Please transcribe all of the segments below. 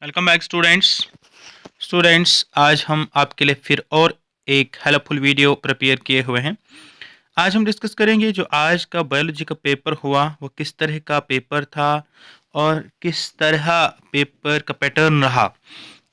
Welcome back students आज हम आपके लिए फिर और एक हेल्पफुल वीडियो प्रिपेयर किए हुए हैं। आज हम डिस्कस करेंगे जो आज का बायोलॉजी का पेपर हुआ वो किस तरह का पेपर था और किस तरह पेपर का पैटर्न रहा।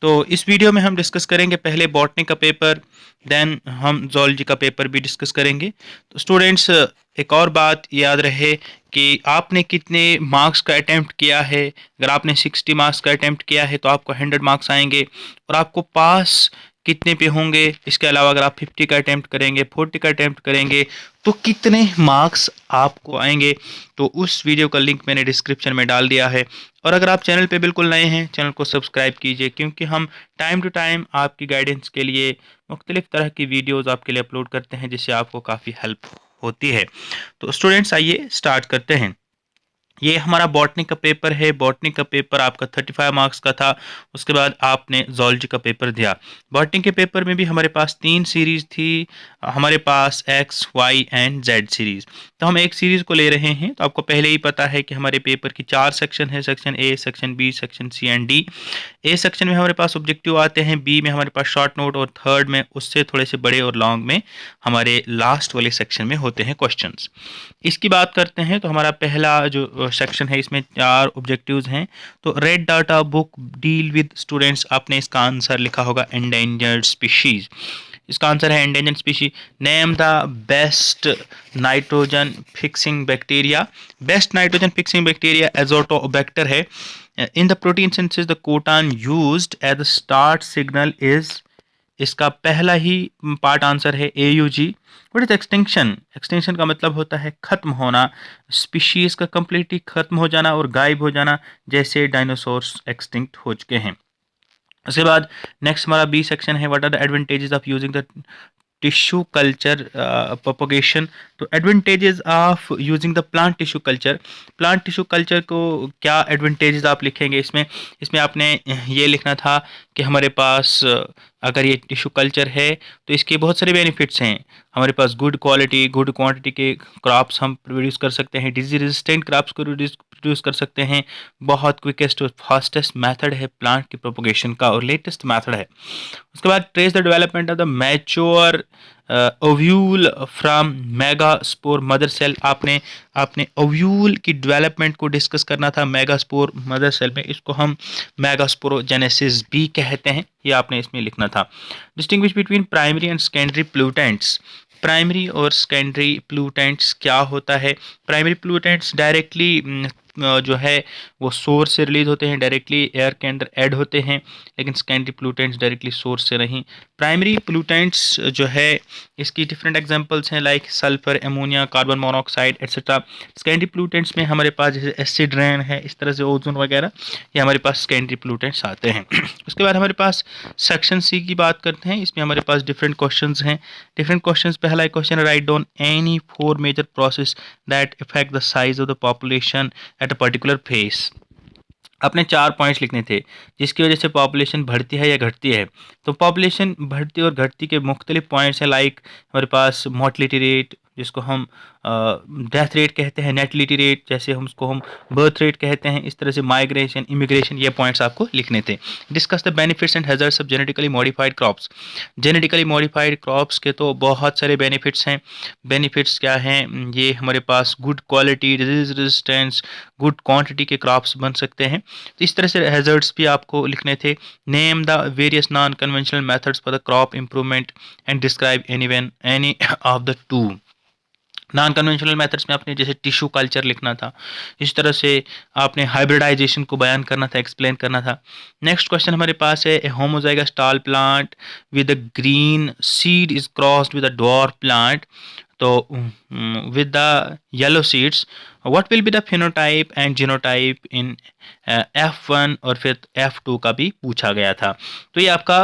तो इस वीडियो में हम डिस्कस करेंगे पहले बॉटनी का पेपर, देन हम जूलॉजी का पेपर भी डिस्कस करेंगे। तो स्टूडेंट्स एक और बात याद रहे कि आपने कितने मार्क्स का अटेम्प्ट किया है। अगर आपने 60 मार्क्स का अटेम्प्ट किया है तो आपको 100 मार्क्स आएंगे और आपको पास कितने पे होंगे। इसके अलावा अगर आप 50 का अटेम्प्ट करेंगे, 40 का अटेम्प्ट करेंगे तो कितने मार्क्स आपको आएंगे। तो उस वीडियो का लिंक मैंने डिस्क्रिप्शन में डाल दिया है। और अगर आप चैनल पे बिल्कुल नए हैं, चैनल को सब्सक्राइब कीजिए क्योंकि हम टाइम टू टाइम आपकी गाइडेंस के लिए मुख्तलिफ तरह की वीडियोज़ आपके लिए अपलोड करते हैं जिससे आपको काफ़ी हेल्प होती है। तो स्टूडेंट्स आइए स्टार्ट करते हैं। ये हमारा बॉटनी का पेपर है। बॉटनी का पेपर आपका 35 मार्क्स का था। उसके बाद आपने जूलॉजी का पेपर दिया। बॉटनी के पेपर में भी हमारे पास 3 सीरीज़ थी। हमारे पास X Y and Z series. तो हम एक सीरीज़ को ले रहे हैं। तो आपको पहले ही पता है कि हमारे पेपर की 4 सेक्शन है, section A, section B, section C and D. A section में हमारे पास ऑब्जेक्टिव आते हैं, बी में हमारे पास शॉर्ट नोट और थर्ड में उससे थोड़े से बड़े और लॉन्ग में हमारे लास्ट वाले सेक्शन में होते हैं क्वेश्चंस। इसकी बात करते हैं तो हमारा पहला जो सेक्शन है इसमें 4 ऑब्जेक्टिव्स हैं। तो red data book deal with students, आपने इसका आंसर लिखा होगा एंडेंजर्ड स्पीशीज। इसका आंसर है endangered species. Name the best nitrogen fixing bacteria. Best nitrogen fixing bacteria azotobacter है। In the protein synthesis the codon used as the start signal is, इसका पहला ही पार्ट आंसर है AUG। What is extinction? Extinction का मतलब होता है खत्म होना, स्पीशीज का कंप्लीटली खत्म हो जाना और गायब हो जाना, जैसे डायनासोर्स एक्सटिंक्ट हो चुके हैं। उसके बाद नेक्स्ट हमारा बी सेक्शन है, what are the advantages of using the tissue culture propagation. तो advantages of using the plant tissue culture, plant tissue culture को क्या एडवांटेजेस आप लिखेंगे इसमें। इसमें आपने ये लिखना था कि हमारे पास अगर ये टिश्यू कल्चर है तो इसके बहुत सारे बेनिफिट्स हैं। हमारे पास गुड क्वालिटी गुड क्वांटिटी के क्रॉप्स हम प्रोड्यूस कर सकते हैं, डिजीज रेजिस्टेंट क्रॉप्स को प्रोड्यूस कर सकते हैं। बहुत क्विकेस्ट और फास्टेस्ट मेथड है प्लांट की प्रोपोगेशन का और लेटेस्ट मेथड है। उसके बाद trace the development of the mature ovule from megaspore mother cell. आपने ओव्यूल की डेवलपमेंट को डिस्कस करना था मेगास्पोर मदर सेल में। इसको हम मेगास्पोरोजेनेसिस भी कहते हैं, ये आपने इसमें लिखना था। Distinguish between primary and secondary pollutants. Primary और सेकेंडरी प्लूटेंट्स क्या होता है। प्राइमरी प्लूटेंट्स डायरेक्टली जो है वो सोर्स से रिलीज होते हैं, डायरेक्टली एयर के अंदर ऐड होते हैं, लेकिन सेकेंडरी प्लूटेंट्स डायरेक्टली सोर्स से नहीं। प्राइमरी प्लूटेंट्स जो है इसकी डिफरेंट एग्जांपल्स हैं like sulphur, ammonia, carbon monoxide etcetera. Secondary pollutants में हमारे पास जैसे एसिड रेन है, इस तरह से ओजोन वगैरह, ये हमारे पास सेकेंडरी प्लूटेंट्स आते हैं। उसके बाद हमारे पास सेक्शन सी की बात करते हैं। इसमें हमारे पास डिफरेंट क्वेश्चंस हैं। डिफरेंट क्वेश्चंस, पहला question, write down any 4 major process that affect the size of the population at a particular phase. आपने 4 पॉइंट्स लिखने थे जिसकी वजह से पॉपुलेशन बढ़ती है या घटती है। तो पॉपुलेशन बढ़ती और घटती के मुख्तलिफ पॉइंट्स हैं लाइक हमारे पास मोर्टलिटी रेट जिसको हम डेथ रेट कहते हैं, नेटलिटी रेट जैसे हम उसको हम बर्थ रेट कहते हैं, इस तरह से माइग्रेशन, इमिग्रेशन, ये पॉइंट्स आपको लिखने थे। Discuss the benefits and hazards of genetically modified crops. Genetically modified crops के तो बहुत सारे बेनिफिट्स हैं। बेनिफिट्स क्या हैं, ये हमारे पास good quality, disease resistance, good quantity के क्रॉप्स बन सकते हैं। तो इस तरह से हैजर्ड्स भी आपको लिखने थे। Name the various non conventional methods for the crop improvement and describe any of the two. Non conventional methods में आपने जैसे टिश्यू कल्चर लिखना था, इस तरह से आपने हाइब्रिडाइजेशन को बयान करना था, एक्सप्लेन करना था। नेक्स्ट क्वेश्चन हमारे पास है, a homozygous tall plant with a green seed is crossed with a dwarf plant. तो with the yellow seeds what will be the phenotype and genotype in F1 और फिर F2 का भी पूछा गया था। तो ये आपका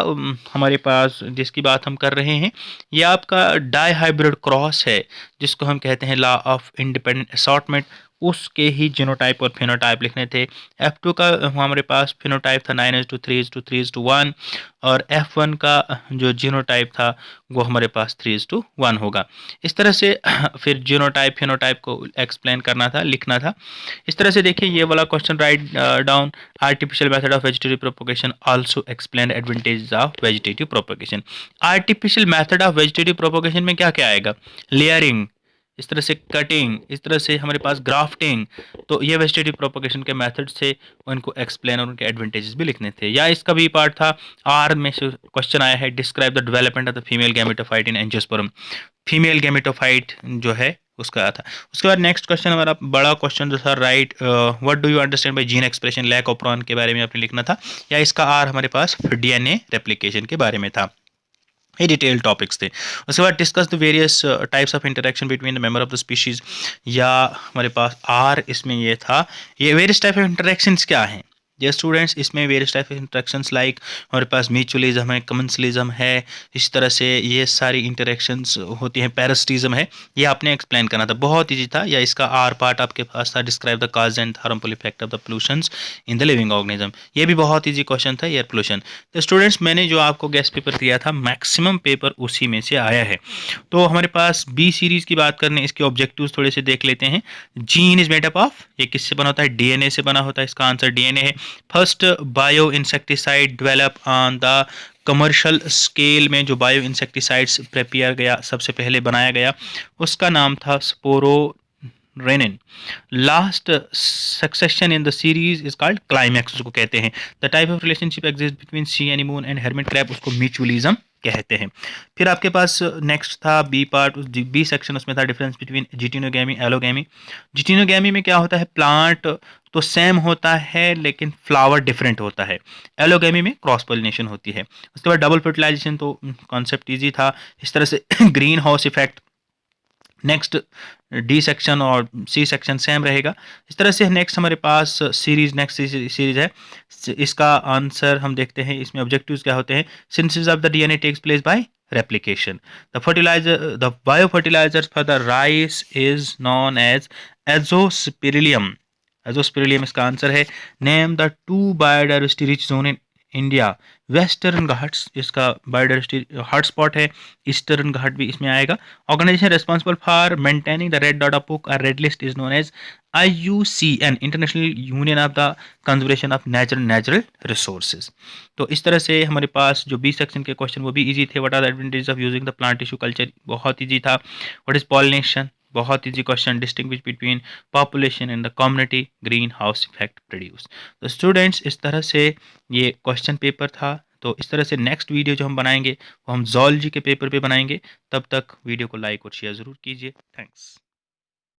हमारे पास जिसकी बात हम कर रहे हैं ये आपका डाई हाइब्रिड क्रॉस है जिसको हम कहते हैं लॉ ऑफ इंडिपेंडेंट असॉर्टमेंट। उसके ही जीनोटाइप और फिनोटाइप लिखने थे। F2 का हमारे पास फिनोटाइप था 9:3:3:1 और F1 का जो जीनोटाइप था वो हमारे पास 3:1 होगा। इस तरह से फिर जीनोटाइप फिनोटाइप को एक्सप्लेन करना था, लिखना था। इस तरह से देखिए ये वाला question write down artificial method of vegetative propagation also explain advantages of vegetative propagation. Artificial method of vegetative propagation में क्या क्या आएगा? लेयरिंग, इस तरह से कटिंग, इस तरह से हमारे पास ग्राफ्टिंग। तो ये वेजिटेटिव प्रोपगेशन के मेथड से उनको एक्सप्लेन और उनके एडवांटेजेस भी लिखने थे। या इसका भी पार्ट था आर में से क्वेश्चन आया है, describe the development of the female gametophyte in angiosperm. Female gametophyte जो है उसका आया था। उसके बाद नेक्स्ट क्वेश्चन हमारा बड़ा क्वेश्चन जो था write what do you understand by gene expression lac operon के बारे में आपने लिखना था। या इसका आर हमारे पास डीएनए रेप्लिकेशन के बारे में था। ये डिटेल टॉपिक्स थे। उसके बाद discuss the various types of interaction between the member of the species. या हमारे पास आर इसमें ये था, ये वेरियस टाइप ऑफ इंटरेक्शंस क्या हैं। ये स्टूडेंट्स इसमें various type of interactions like हमारे पास म्यूचुअलिज्म है, कमेंसलिज्म है, इस तरह से ये सारी इंटरेक्शंस होती हैं, पैरासिटिज्म है, ये आपने एक्सप्लेन करना था। बहुत ईजी था। या इसका आर पार्ट आपके पास था, describe the cause and harmful effect of the pollutions in the living organism. ये भी बहुत ईजी क्वेश्चन था, एयर पोल्यूशन। तो स्टूडेंट्स मैंने जो आपको गेस्ट पेपर दिया था मैक्सिमम पेपर उसी में से आया है। तो हमारे पास बी सीरीज की बात करने, इसके ऑब्जेक्टिव्स थोड़े से देख लेते हैं। Gene is made up of, ये किससे बना होता है? डीएनए से बना होता है। इसका आंसर डीएनए है। First bio insecticide develop on the commercial scale में जो बायो इंसेक्टिसाइड्स प्रिपेयर गया, सबसे पहले बनाया गया, उसका नाम था sporopollenin. Last succession in the series is called climax, उसको कहते हैं। The type of relationship exist between sea anemone and hermit crab, उसको म्यूचुअलिज्म कहते हैं। फिर आपके पास नेक्स्ट था बी पार्ट, बी सेक्शन, उसमें था difference between geitonogamy allogamy. Geitonogamy में क्या होता है? प्लांट तो सेम होता है लेकिन फ्लावर डिफरेंट होता है। एलोगैमी में क्रॉस पोलिनेशन होती है। उसके बाद डबल फर्टिलाइजेशन, तो कॉन्सेप्ट ईजी था। इस तरह से green house effect, next D section और सी सेक्शन सेम रहेगा। इस तरह से नेक्स्ट हमारे पास सीरीज, नेक्स्ट सीरीज है। इसका आंसर हम देखते हैं, इसमें ऑब्जेक्टिव्स क्या होते हैं। Synthesis of the DNA takes place by replication. The biofertilizer for the rice is known as azospirillum. Azospirillum इसका आंसर है। Name the two biodiversity rich zone in India. Western Ghats इसका बायोडाइवर्सिटी हॉटस्पॉट है, Eastern Ghat भी इसमें आएगा। Organisation responsible for maintaining the red dot of book और red list is known as IUCN, International Union of the Conservation of Natural Resources. तो इस तरह से हमारे पास जो बी सेक्शन के क्वेश्चन वो भी इजी थे। What are the advantages of using the plant tissue culture, बहुत इजी था। व्हाट इज पॉलिनेशन, बहुत easy question. Distinguish between population and the community, green house effect produce. तो स्टूडेंट्स इस तरह से ये क्वेश्चन पेपर था। तो इस तरह से नेक्स्ट वीडियो जो हम बनाएंगे वो हम ज़ूलॉजी के पेपर पे बनाएंगे। तब तक वीडियो को लाइक और शेयर ज़रूर कीजिए। थैंक्स।